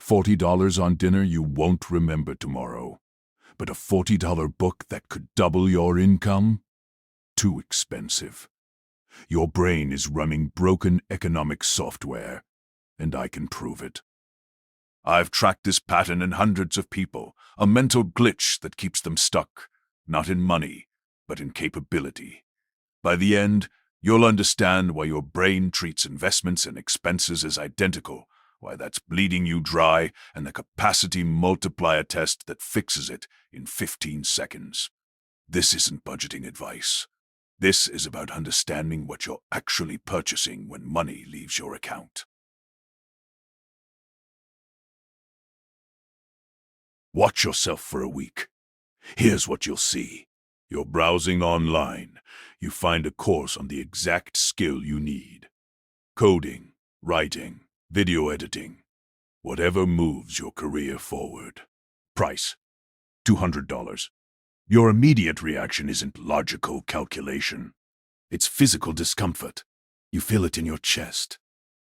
$40 on dinner you won't remember tomorrow. But a $40 book that could double your income? Too expensive. Your brain is running broken economic software, and I can prove it. I've tracked this pattern in hundreds of people, a mental glitch that keeps them stuck, not in money, but in capability. By the end, you'll understand why your brain treats investments and expenses as identical, why that's bleeding you dry, and the Capacity Multiplier Test that fixes it in 15 seconds. This isn't budgeting advice. This is about understanding what you're actually purchasing when money leaves your account. Watch yourself for a week. Here's what you'll see. You're browsing online. You find a course on the exact skill you need. Coding, writing, video editing, whatever moves your career forward. Price, $200. Your immediate reaction isn't logical calculation. It's physical discomfort. You feel it in your chest.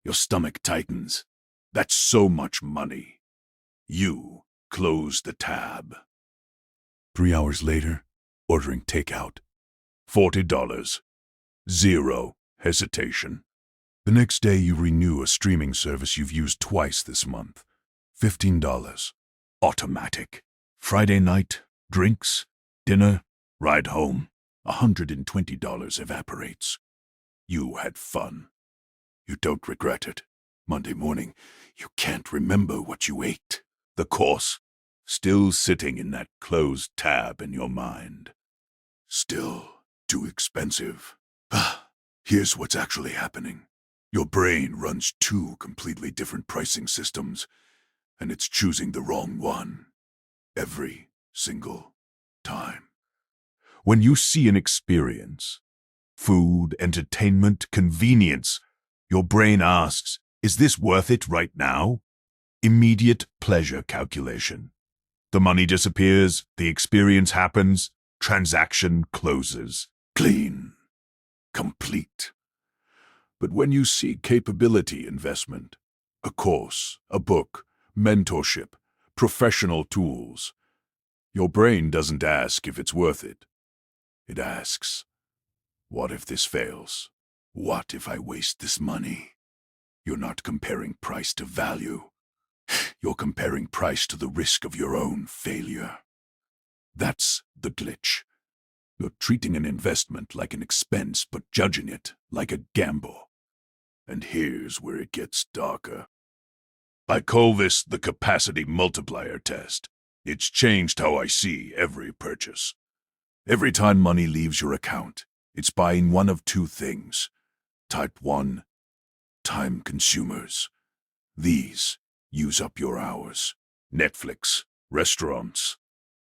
Your stomach tightens. That's so much money. You close the tab. 3 hours later, ordering takeout. $40. Zero hesitation. The next day you renew a streaming service you've used twice this month. $15. Automatic. Friday night, drinks, dinner, ride home. $120 evaporates. You had fun. You don't regret it. Monday morning, you can't remember what you ate. The course, still sitting in that closed tab in your mind. Still too expensive. Here's what's actually happening. Your brain runs two completely different pricing systems, and it's choosing the wrong one every single time. When you see an experience, food, entertainment, convenience, your brain asks, is this worth it right now? Immediate pleasure calculation. The money disappears, the experience happens, transaction closes. Clean. Complete. But when you see capability investment, a course, a book, mentorship, professional tools, your brain doesn't ask if it's worth it. It asks, what if this fails? What if I waste this money? You're not comparing price to value. You're comparing price to the risk of your own failure. That's the glitch. You're treating an investment like an expense, but judging it like a gamble. And here's where it gets darker. I call this the Capacity Multiplier Test. It's changed how I see every purchase. Every time money leaves your account, it's buying one of two things. Type 1, time consumers. These use up your hours. Netflix, restaurants,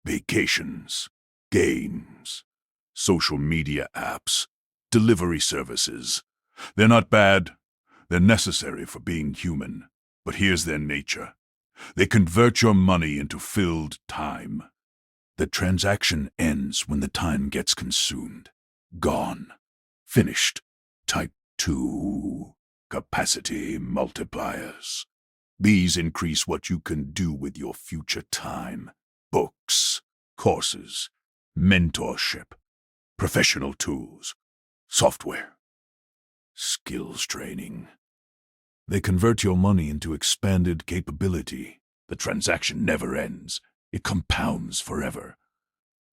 vacations, games, social media apps, delivery services. They're not bad. They're necessary for being human. But here's their nature. They convert your money into filled time. The transaction ends when the time gets consumed. Gone. Finished. Type 2. Capacity multipliers. These increase what you can do with your future time. Books, courses, mentorship, professional tools, software, skills training. They convert your money into expanded capability. The transaction never ends. It compounds forever.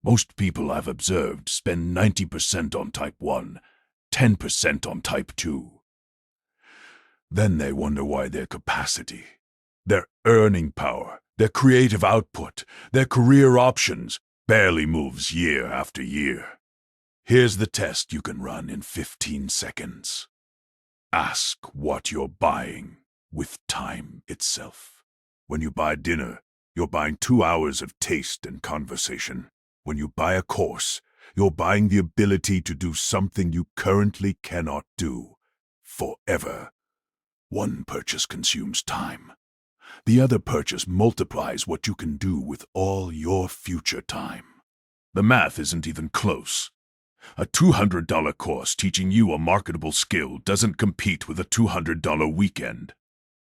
Most people I've observed spend 90% on Type 1, 10% on Type 2. Then they wonder why their capacity, their earning power, their creative output, their career options barely moves year after year. Here's the test you can run in 15 seconds. Ask what you're buying with time itself. When you buy dinner, you're buying 2 hours of taste and conversation. When you buy a course, you're buying the ability to do something you currently cannot do forever. One purchase consumes time. The other purchase multiplies what you can do with all your future time. The math isn't even close. A $200 course teaching you a marketable skill doesn't compete with a $200 weekend.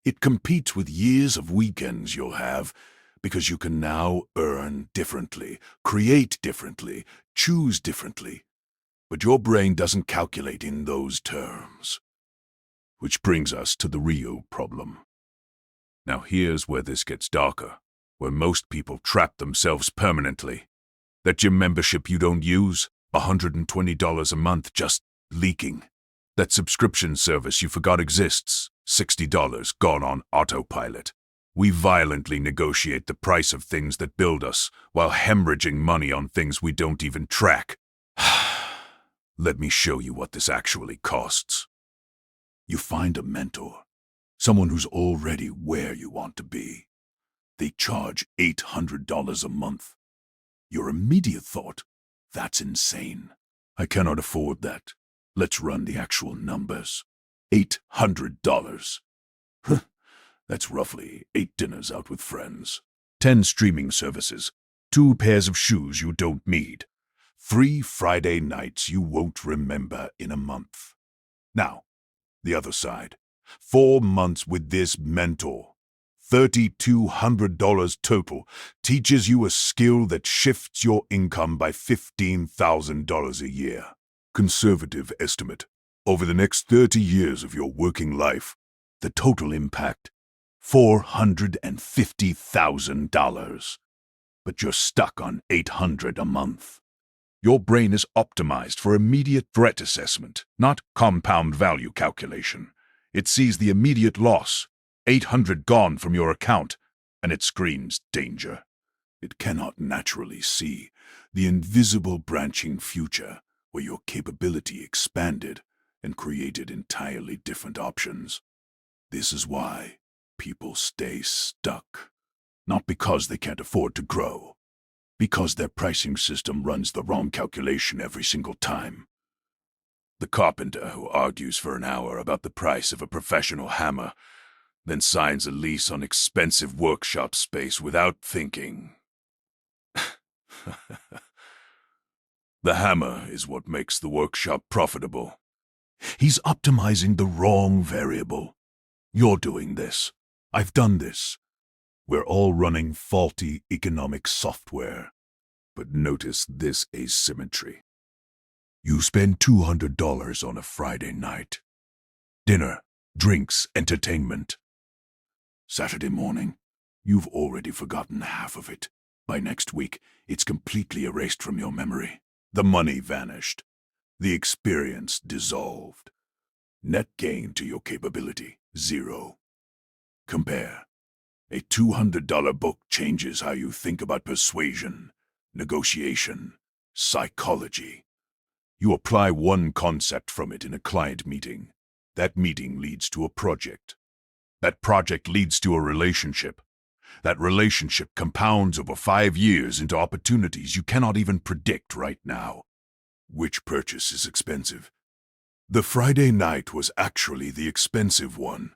It competes with years of weekends you'll have because you can now earn differently, create differently, choose differently. But your brain doesn't calculate in those terms. Which brings us to the real problem. Now here's where this gets darker, where most people trap themselves permanently. That gym membership you don't use, $120 a month just leaking. That subscription service you forgot exists, $60 gone on autopilot. We violently negotiate the price of things that build us while hemorrhaging money on things we don't even track. Let me show you what this actually costs. You find a mentor, someone who's already where you want to be. They charge $800 a month. Your immediate thought, that's insane. I cannot afford that. Let's run the actual numbers. $800. That's roughly 8 dinners out with friends, 10 streaming services, 2 pairs of shoes you don't need, 3 Friday nights you won't remember in a month. Now, the other side. 4 months with this mentor. $3,200 total. Teaches you a skill that shifts your income by $15,000 a year. Conservative estimate. Over the next 30 years of your working life, the total impact, $450,000. But you're stuck on $800 a month. Your brain is optimized for immediate threat assessment, not compound value calculation. It sees the immediate loss, $800 gone from your account, and it screams danger. It cannot naturally see the invisible branching future where your capability expanded and created entirely different options. This is why people stay stuck. Not because they can't afford to grow, because their pricing system runs the wrong calculation every single time. The carpenter who argues for an hour about the price of a professional hammer, then signs a lease on expensive workshop space without thinking. The hammer is what makes the workshop profitable. He's optimizing the wrong variable. You're doing this. I've done this. We're all running faulty economic software. But notice this asymmetry. You spend $200 on a Friday night. Dinner, drinks, entertainment. Saturday morning, you've already forgotten half of it. By next week, it's completely erased from your memory. The money vanished. The experience dissolved. Net gain to your capability, 0. Compare. A $200 book changes how you think about persuasion, negotiation, psychology. You apply one concept from it in a client meeting. That meeting leads to a project. That project leads to a relationship. That relationship compounds over 5 years into opportunities you cannot even predict right now. Which purchase is expensive? The Friday night was actually the expensive one.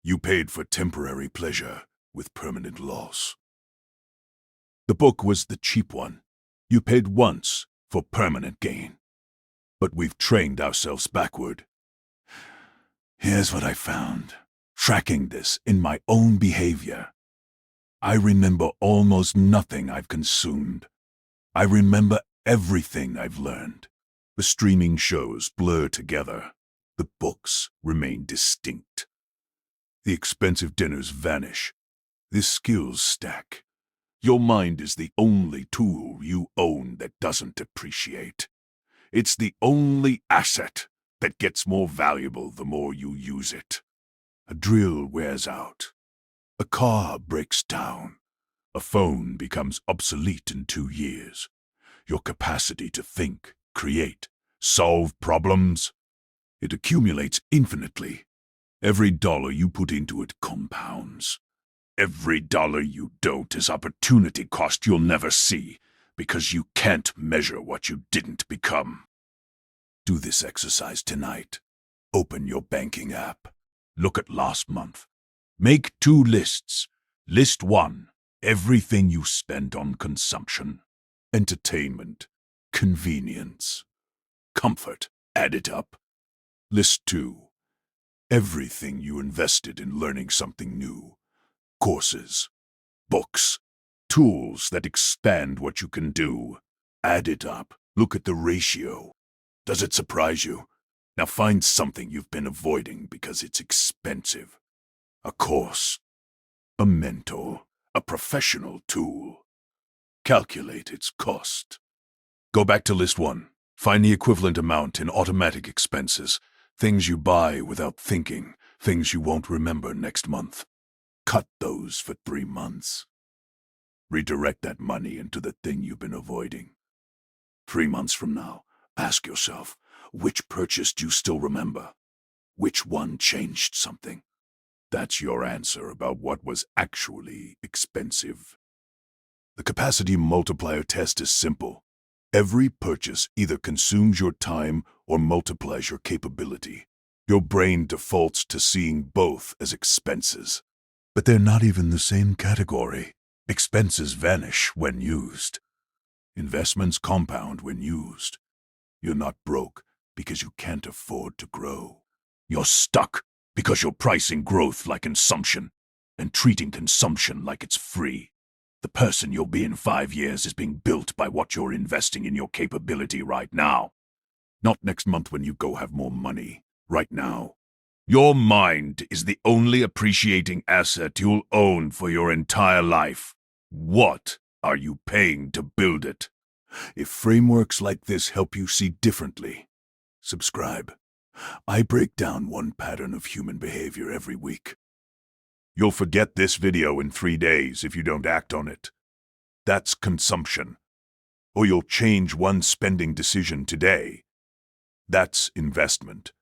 You paid for temporary pleasure with permanent loss. The book was the cheap one. You paid once for permanent gain. But we've trained ourselves backward. Here's what I found. Tracking this in my own behavior. I remember almost nothing I've consumed. I remember everything I've learned. The streaming shows blur together. The books remain distinct. The expensive dinners vanish. The skills stack. Your mind is the only tool you own that doesn't depreciate. It's the only asset that gets more valuable the more you use it. A drill wears out. A car breaks down. A phone becomes obsolete in 2 years. Your capacity to think, create, solve problems, it accumulates infinitely. Every dollar you put into it compounds. Every dollar you don't is opportunity cost you'll never see because you can't measure what you didn't become. Do this exercise tonight. Open your banking app. Look at last month. Make 2 lists. List 1, everything you spent on consumption. Entertainment, convenience, comfort. Add it up. List 2, Everything you invested in learning something new. Courses, books, tools that expand what you can do. Add it up. Look at the ratio. Does it surprise you? Now find something you've been avoiding because it's expensive. A course, a mentor, a professional tool. Calculate its cost. Go back to list 1. Find the equivalent amount in automatic expenses, things you buy without thinking, things you won't remember next month. Cut those for 3 months. Redirect that money into the thing you've been avoiding. 3 months from now, ask yourself, which purchase do you still remember? Which one changed something? That's your answer about what was actually expensive. The Capacity Multiplier Test is simple. Every purchase either consumes your time or multiplies your capability. Your brain defaults to seeing both as expenses. But they're not even the same category. Expenses vanish when used. Investments compound when used. You're not broke because you can't afford to grow. You're stuck because you're pricing growth like consumption and treating consumption like it's free. The person you'll be in 5 years is being built by what you're investing in your capability right now. Not next month when you go have more money. Right now. Your mind is the only appreciating asset you'll own for your entire life. What are you paying to build it? If frameworks like this help you see differently, subscribe. I break down one pattern of human behavior every week. You'll forget this video in 3 days if you don't act on it. That's consumption. Or you'll change one spending decision today. That's investment.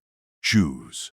Choose.